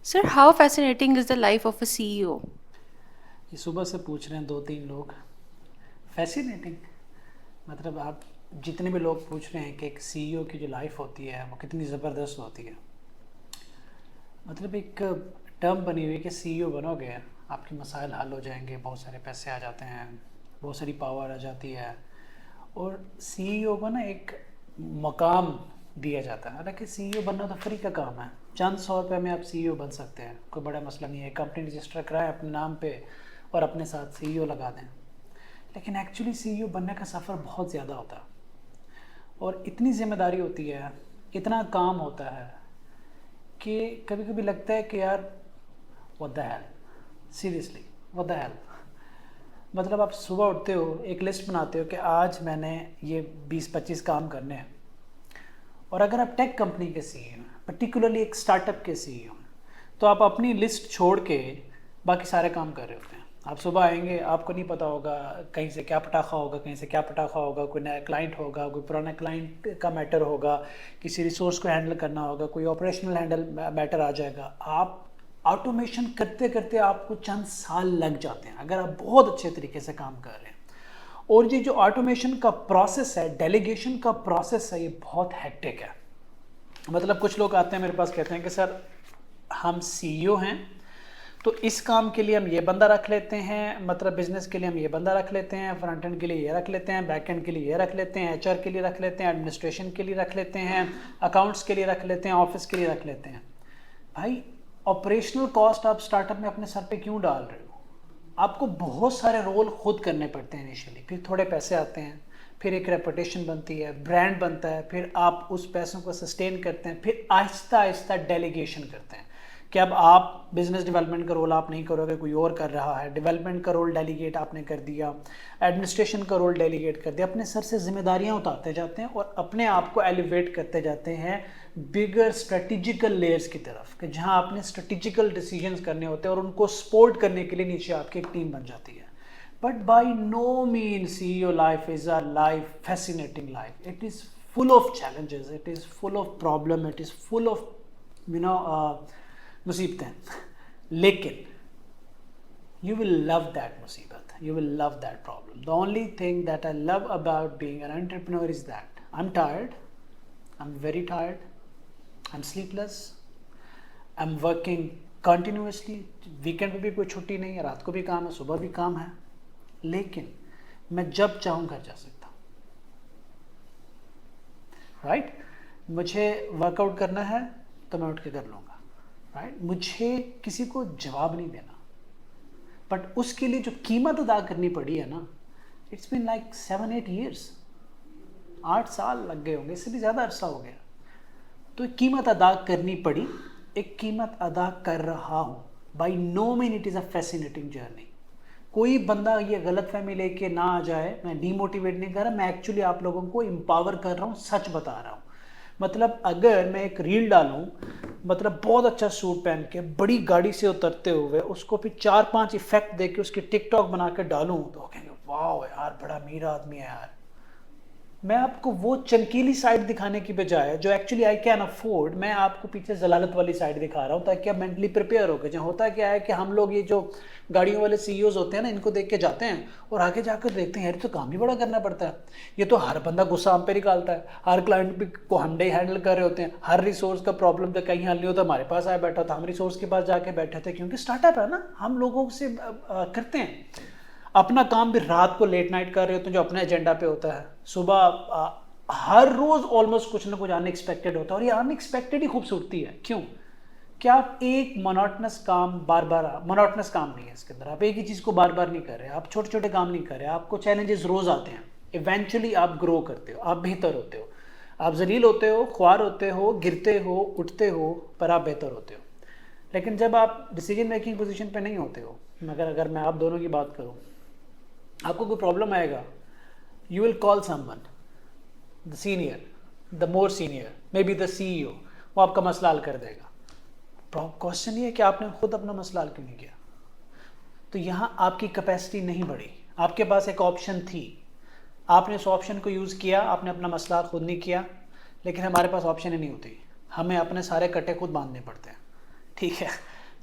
Sir, how fascinating is the life of a CEO? ये सुबह से पूछ रहे हैं दो तीन लोग। फैसिनेटिंग मतलब आप जितने भी लोग पूछ रहे हैं कि एक सीईओ की जो लाइफ होती है वो कितनी ज़बरदस्त होती है। मतलब एक टर्म बनी हुई है कि सीईओ बनोगे आपके मसाइल हल हो जाएंगे, बहुत सारे पैसे आ जाते हैं, बहुत सारी पावर आ जाती है और सीईओ को ना एक मकाम दिया जाता है। हालांकि सीईओ बनना तो फ्री का काम है, चंद 100 रुपये में आप सीईओ बन सकते हैं, कोई बड़ा मसला नहीं है। कंपनी रजिस्टर कराएं अपने नाम पे और अपने साथ सीईओ लगा दें। लेकिन एक्चुअली सीईओ बनने का सफ़र बहुत ज़्यादा होता है और इतनी जिम्मेदारी होती है, इतना काम होता है कि कभी कभी लगता है कि यार what the hell, seriously what the hell. मतलब आप सुबह उठते हो, एक लिस्ट बनाते हो कि आज मैंने ये 20-25 काम करने हैं। और अगर आप टेक कंपनी के सीईओ हैं, पर्टिकुलरली एक स्टार्टअप के सीईओ हैं, तो आप अपनी लिस्ट छोड़ के बाकी सारे काम कर रहे होते हैं। आप सुबह आएंगे, आपको नहीं पता होगा कहीं से क्या पटाखा होगा, कहीं से क्या पटाखा होगा, कोई नया क्लाइंट होगा, कोई पुराना क्लाइंट का मैटर होगा, किसी रिसोर्स को हैंडल करना होगा, कोई ऑपरेशनल हैंडल मैटर आ जाएगा। आप ऑटोमेशन करते करते आपको चंद साल लग जाते हैं अगर आप बहुत अच्छे तरीके से काम कर रहे हैं। और ये जो ऑटोमेशन का प्रोसेस है, डेलीगेशन का प्रोसेस है, ये बहुत हेक्टिक है। मतलब कुछ लोग आते हैं मेरे पास, कहते हैं कि सर हम सीईओ हैं तो इस काम के लिए हम ये बंदा रख लेते हैं, मतलब बिजनेस के लिए हम ये बंदा रख लेते हैं, फ्रंट एंड के लिए ये रख लेते हैं, बैक एंड के लिए ये रख लेते हैं, एचआर के लिए रख लेते हैं, एडमिनिस्ट्रेशन के लिए रख लेते हैं, अकाउंट्स के लिए रख लेते हैं, ऑफिस के लिए रख लेते हैं। भाई ऑपरेशनल कॉस्ट आप स्टार्टअप में अपने सर पे क्यों डाल रहे हो? आपको बहुत सारे रोल खुद करने पड़ते हैं इनिशियली, फिर थोड़े पैसे आते हैं, फिर एक रेपुटेशन बनती है, ब्रांड बनता है, फिर आप उस पैसों को सस्टेन करते हैं, फिर आहिस्ता आहिस्ता डेलीगेशन करते हैं कि अब आप बिजनेस डेवलपमेंट का रोल आप नहीं करोगे, कोई और कर रहा है। डेवलपमेंट का रोल डेलीगेट आपने कर दिया, एडमिनिस्ट्रेशन का रोल डेलीगेट कर दिया। अपने सर से जिम्मेदारियां उतारते जाते हैं और अपने आप को एलिवेट करते जाते हैं बिगर स्ट्रेटिजिकल लेयर्स की तरफ, कि जहां आपने स्ट्रेटिजिकल डिसीजंस करने होते हैं और उनको सपोर्ट करने के लिए नीचे आपकी एक टीम बन जाती है। But by no mean CEO life is a life fascinating life. It is full of challenges, it is full of problem, it is full of मुसीबतें। लेकिन you will love that मुसीबत, you will love that problem. The only thing that I love about being an entrepreneur is that I'm tired, I'm very tired, I'm sleepless, I'm working continuously। Weekend पे भी कोई छुट्टी नहीं है, रात को भी काम है, सुबह भी काम है, लेकिन मैं जब चाहूँ घर जा सकता हूँ। राइट? मुझे वर्कआउट करना है तो मैं उठ के कर लूँगा। राइट? मुझे किसी को जवाब नहीं देना, बट उसके लिए जो कीमत अदा करनी पड़ी है ना, इट्स बीन लाइक 7-8 years, 8 साल लग गए होंगे, इससे भी ज़्यादा अरसा हो गया। तो एक कीमत अदा करनी पड़ी, एक कीमत अदा कर रहा हूँ। By no mean it is a fascinating journey. कोई बंदा ये गलत फहमी लेके ना आ जाए, मैं डीमोटिवेट नहीं कर रहा, मैं एक्चुअली आप लोगों को एम्पावर कर रहा हूँ, सच बता रहा हूँ। मतलब अगर मैं एक रील डालूँ, मतलब बहुत अच्छा सूट पहन के बड़ी गाड़ी से उतरते हुए, उसको फिर 4-5 इफेक्ट दे के उसकी टिकटॉक बना के डालूँ, तो कहेंगे वाह यार बड़ा अमीर आदमी है यार। मैं आपको वो चमकीली साइड दिखाने की बजाय जो एक्चुअली आई कैन अफोर्ड, मैं आपको पीछे जलालत वाली साइड दिखा रहा हूँ, ताकि आप मेंटली प्रिपेयर हो गए। जहाँ होता क्या है कि हम लोग ये जो गाड़ियों वाले सीईओज होते हैं ना, इनको देख के जाते हैं और आगे जाकर देखते हैं यार तो काम ही बड़ा करना पड़ता है, ये तो हर बंदा गुस्सा हम पे निकालता है, हर क्लाइंट भी को हम हैंडल कर रहे होते हैं, हर रिसोर्स का प्रॉब्लम जब कहीं हल नहीं होता हमारे पास आया बैठा था, हम रिसोर्स के पास जाके बैठे थे, क्योंकि स्टार्टअप है ना, हम लोगों से करते हैं अपना काम भी रात को लेट नाइट कर रहे होते हैं जो अपने एजेंडा पे होता है। सुबह हर रोज ऑलमोस्ट कुछ ना कुछ अनएक्सपेक्टेड होता है, और ये अनएक्सपेक्टेड ही खूबसूरती है। क्यों? क्या आप एक मोनोटनस काम बार बार, मोनोटनस काम नहीं है इसके अंदर, आप एक ही चीज़ को बार बार नहीं कर रहे, आप छोटे छोटे काम नहीं कर रहे, आपको चैलेंजेस रोज आते हैं, इवेंचुअली आप ग्रो करते हो, आप बेहतर होते हो, आप जलील होते हो, ख्वार होते हो, गिरते हो, उठते हो, पर आप बेहतर होते हो। लेकिन जब आप डिसीजन मेकिंग पोजीशन पे नहीं होते हो, मगर अगर मैं आप दोनों की बात करूँ, आपको कोई प्रॉब्लम आएगा, you will call someone, the senior, the more senior, may be the CEO, वो आपका मसला हल कर देगा। क्वेश्चन ये है कि आपने खुद अपना मसला हल क्यों नहीं किया? तो यहाँ आपकी कैपेसिटी नहीं बढ़ी, आपके पास एक ऑप्शन थी, आपने उस ऑप्शन को यूज़ किया, आपने अपना मसला खुद नहीं किया। लेकिन हमारे पास ऑप्शन ही नहीं होती, हमें अपने सारे कट्टे खुद बांधने पड़ते हैं। ठीक है,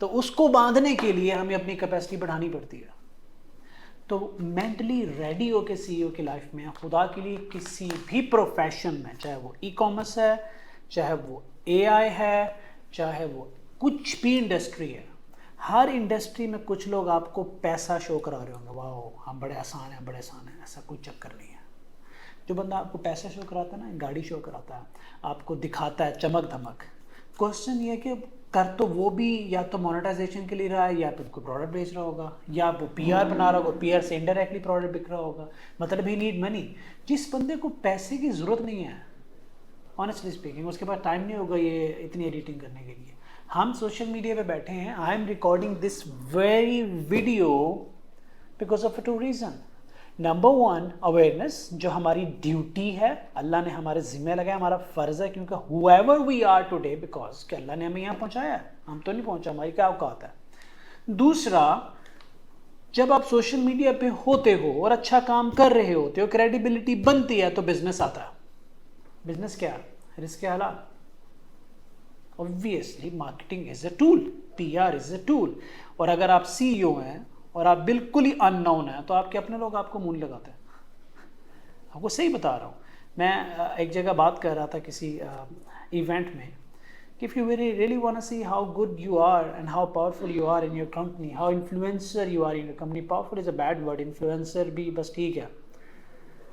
तो उसको बांधने के लिए हमें अपनी कैपेसिटी बढ़ानी पड़ती है। तो मेंटली रेडी होके सीईओ की लाइफ में खुदा के लिए किसी भी प्रोफेशन में, चाहे वो ई कॉमर्स है, चाहे वो एआई है, चाहे वो कुछ भी इंडस्ट्री है, हर इंडस्ट्री में कुछ लोग आपको पैसा शो करा रहे होंगे, वाह हम बड़े आसान हैं, बड़े आसान हैं। ऐसा कोई चक्कर नहीं है। जो बंदा आपको पैसा शो कराता है ना, गाड़ी शो कराता है, आपको दिखाता है चमक धमक, क्वेश्चन ये है कि कर तो वो भी या तो मोनेटाइजेशन के लिए रहा है, या तो कोई प्रोडक्ट बेच रहा होगा, या वो पीआर बना रहा होगा, पीआर से इनडायरेक्टली प्रोडक्ट बिक रहा होगा, मतलब ही नीड मनी। जिस बंदे को पैसे की ज़रूरत नहीं है, ऑनेस्टली स्पीकिंग, उसके पास टाइम नहीं होगा ये इतनी एडिटिंग करने के लिए। हम सोशल मीडिया पे बैठे हैं, I am recording this very video because of 2 reason. Number 1, awareness, जो हमारी ड्यूटी है, अल्लाह ने हमारे जिम्मे लगाया, हमारा फ़र्ज़ है, क्योंकि whoever we are today because कि अल्लाह ने हमें यहाँ पहुँचाया है, हम तो नहीं पहुँचा, हमारी क्या औकात है। दूसरा, जब आप सोशल मीडिया पे होते हो और अच्छा काम कर रहे होते हो, क्रेडिबिलिटी बनती है, तो बिजनेस आता है। बिजनेस क्या है? रिस्क के हालात। Obviously marketing is a tool, PR is a tool. और अगर आप सीईओ हैं और आप बिल्कुल ही अननोन हैं, तो आपके अपने लोग आपको मुंह लगाते हैं। आपको सही बता रहा हूँ। मैं एक जगह बात कर रहा था किसी इवेंट में कि if you really want to see how good you are and how powerful you are in your company, how influencer you are in your company, powerful is a bad word, influencer भी बस ठीक है।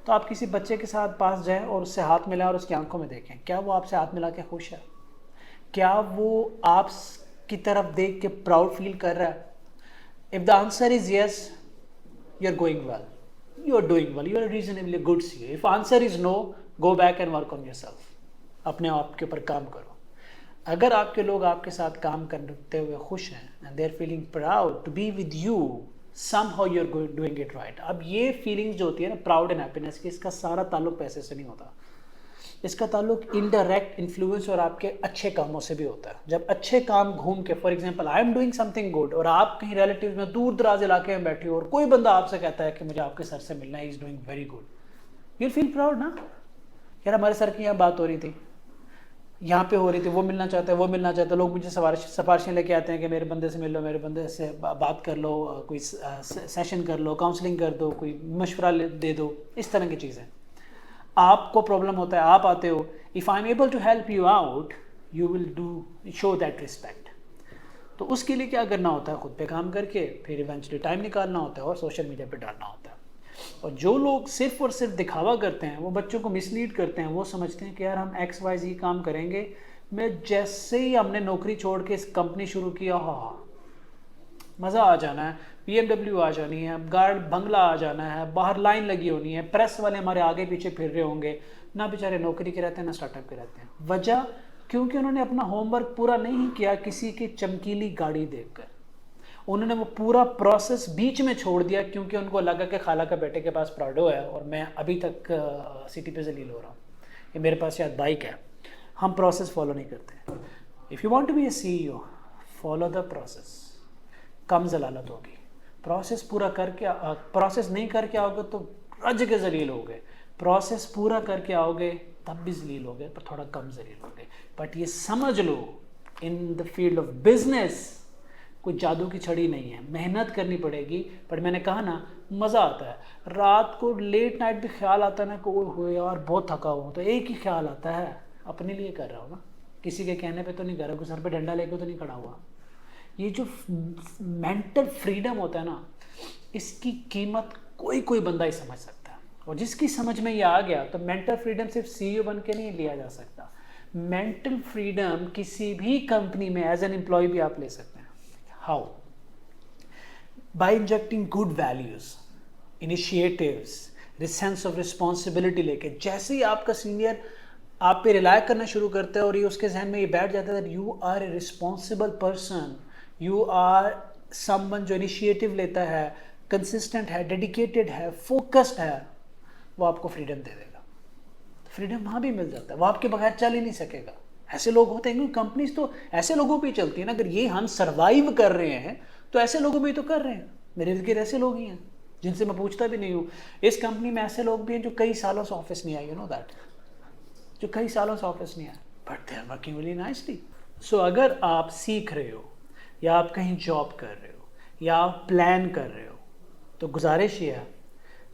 तो आप किसी बच्चे के साथ पास जाएं और उससे हाथ मिलाएं और उसकी आंखों में देखें, क्या वो आपसे हाथ मिला के खुश है? क्या वो आप की तरफ देख के प्राउड फील कर रहा है? If the answer is yes, you're going well, you're doing well, you're a reasonably good CEO. If answer is no, go back and work on yourself. अपने आप के ऊपर काम करो। अगर आपके लोग आपके साथ काम करते हुए खुश हैं and they're feeling proud to be with you, somehow you're doing it right. अब ये फीलिंग्स जो होती है ना, प्राउड एंड हैप्पीनेस की, इसका सारा ताल्लुक पैसे से नहीं होता। इसका ताल्लुक इनडायरेक्ट इन्फ्लुएंस और आपके अच्छे कामों से भी होता है। जब अच्छे काम घूम के, for example I am doing something good, और आप कहीं रिलेटिव में दूर दराज इलाके में बैठे हो और कोई बंदा आपसे कहता है कि मुझे आपके सर से मिलना है, is doing very good, you feel proud ना। यार हमारे सर की यहाँ बात हो रही थी, यहाँ पे हो रही थी, वो मिलना चाहता है, वो मिलना चाहता है। लोग मुझे सिफारिशें लेके आते हैं कि मेरे बंदे से मिल लो, मेरे बंदे से बात कर लो, कोई सेशन कर लो, काउंसलिंग कर दो, कोई मशवरा दे दो, इस तरह की चीज़ें। आपको प्रॉब्लम होता है, आप आते हो, if I am able to help you out, you will do show that respect. तो उसके लिए क्या करना होता है? खुद पे काम करके फिर इवेंचुअली टाइम निकालना होता है और सोशल मीडिया पे डालना होता है। और जो लोग सिर्फ और सिर्फ दिखावा करते हैं, वो बच्चों को मिसलीड करते हैं। वो समझते हैं कि यार हम XYZ काम करेंगे, मैं जैसे ही हमने नौकरी छोड़ के इस कंपनी शुरू किया, हाँ मज़ा आ जाना है, BMW आ जानी है, गार्ड बंगला आ जाना है, बाहर लाइन लगी होनी है, प्रेस वाले हमारे आगे पीछे फिर रहे होंगे, ना बेचारे नौकरी के रहते हैं ना स्टार्टअप के रहते हैं। वजह, क्योंकि उन्होंने अपना होमवर्क पूरा नहीं किया किसी की चमकीली गाड़ी देखकर। उन्होंने वो पूरा प्रोसेस बीच में छोड़ दिया क्योंकि उनको लगा कि खाला का बेटे के पास प्राडो है और मैं अभी तक सिटी पे जलील हो रहा हूँ, कि मेरे पास शायद बाइक है। हम प्रोसेस फॉलो नहीं करते। If you want to be a CEO, follow the process. कम जलालत होगी। प्रोसेस पूरा करके, प्रोसेस नहीं करके आओगे तो रज के जलील होगे, प्रोसेस पूरा करके आओगे तब भी जलील होगे, पर थोड़ा कम जलील होगे। बट ये समझ लो, in the field of business कोई जादू की छड़ी नहीं है, मेहनत करनी पड़ेगी। पर मैंने कहा ना, मज़ा आता है। रात को लेट नाइट भी ख्याल आता है ना, कोई हो यार बहुत थका हुआ, तो एक ही ख्याल आता है, अपने लिए कर रहा हूँ ना, किसी के कहने पे तो नहीं कर रहा, कोई सर पे डंडा लेके तो नहीं खड़ा हुआ। ये जो मेंटल फ्रीडम होता है ना, इसकी कीमत कोई बंदा ही समझ सकता है। और जिसकी समझ में ये आ गया, तो मेंटल फ्रीडम सिर्फ CEO बन के नहीं लिया जा सकता। मेंटल फ्रीडम किसी भी कंपनी में एज एन एम्प्लॉय भी आप ले सकते हैं। How? By injecting good values, initiatives, sense of responsibility लेके। जैसे ही आपका सीनियर आप पे रिलाय करना शुरू करता है और ये उसके जहन में ये बैठ जाता है, you are a responsible person, you are someone जो इनिशिएटिव लेता है, कंसिस्टेंट है, डेडिकेटेड है, फोकस्ड है, वो आपको फ्रीडम दे देगा। फ्रीडम वहाँ भी मिल जाता है, वो आपके बगैर चल ही नहीं सकेगा। ऐसे लोग होते हैं, क्योंकि कंपनीज तो ऐसे लोगों पे ही चलती है ना। अगर ये हम सर्वाइव कर रहे हैं तो ऐसे लोगों पे ही तो कर रहे हैं। मेरे इर्द गिर्द ऐसे लोग ही हैं जिनसे मैं पूछता भी नहीं हूँ। इस कंपनी में ऐसे लोग भी हैं जो कई सालों से ऑफिस नहीं आए, यू नो दैट, जो कई सालों से ऑफिस नहीं आए, but they are working really nicely. So अगर आप सीख रहे हो, या आप कहीं जॉब कर रहे हो या आप प्लान कर रहे हो, तो गुजारिश ये है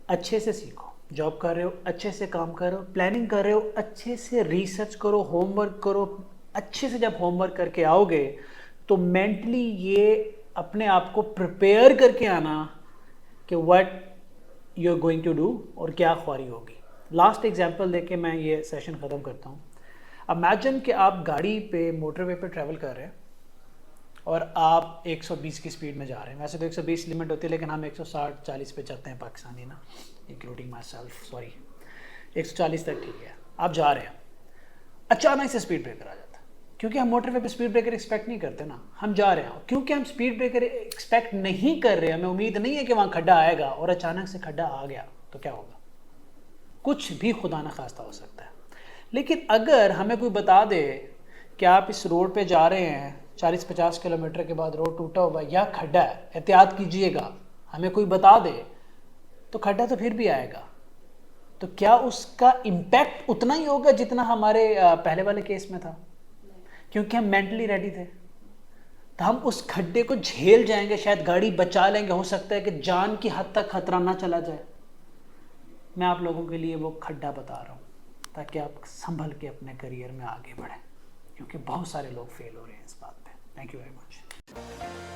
अच्छे से सीखो। जॉब कर रहे हो अच्छे से काम करो, प्लानिंग कर रहे हो अच्छे से रिसर्च करो, होमवर्क करो। अच्छे से जब होमवर्क करके आओगे तो मेंटली ये अपने आप को प्रिपेयर करके आना कि what you are going to do और क्या ख्वारी होगी। लास्ट एग्जांपल देके मैं ये सेशन ख़त्म करता हूँ। इमेजिन कि आप गाड़ी पे मोटरवे पे ट्रैवल कर रहे हैं और आप 120 की स्पीड में जा रहे हैं। वैसे तो 120 लिमिट होती है, लेकिन हम 160-40 पे चलते हैं पाकिस्तानी ना, इंक्लूडिंग माई सेल्फ, सॉरी 140 तक ठीक है। आप जा रहे हैं, अचानक से स्पीड ब्रेकर आ जाता है, क्योंकि हम मोटरवे पे स्पीड ब्रेकर एक्सपेक्ट नहीं करते ना। हम जा रहे हैं, क्योंकि हम स्पीड ब्रेकर एक्सपेक्ट नहीं कर रहे हैं, हमें उम्मीद नहीं है कि वहाँ खड्डा आएगा और अचानक से खड्डा आ गया तो क्या होगा? कुछ भी खुदा न खास्ता हो सकता है। लेकिन अगर हमें कोई बता दे कि आप इस रोड पे जा रहे हैं, 40-50 किलोमीटर के बाद रोड टूटा हुआ या खड्डा है, एहतियात कीजिएगा, हमें कोई बता दे, तो खड्डा तो फिर भी आएगा। तो क्या उसका इम्पैक्ट उतना ही होगा जितना हमारे पहले वाले केस में था? क्योंकि हम मेंटली रेडी थे, तो हम उस खड्डे को झेल जाएंगे, शायद गाड़ी बचा लेंगे, हो सकता है कि जान की हद तक खतरा ना चला जाए। मैं आप लोगों के लिए वो खड्डा बता रहा हूँ ताकि आप संभल के अपने करियर में आगे बढ़ें, क्योंकि बहुत सारे लोग फेल हो रहे हैं इस बात पे। Thank you very much.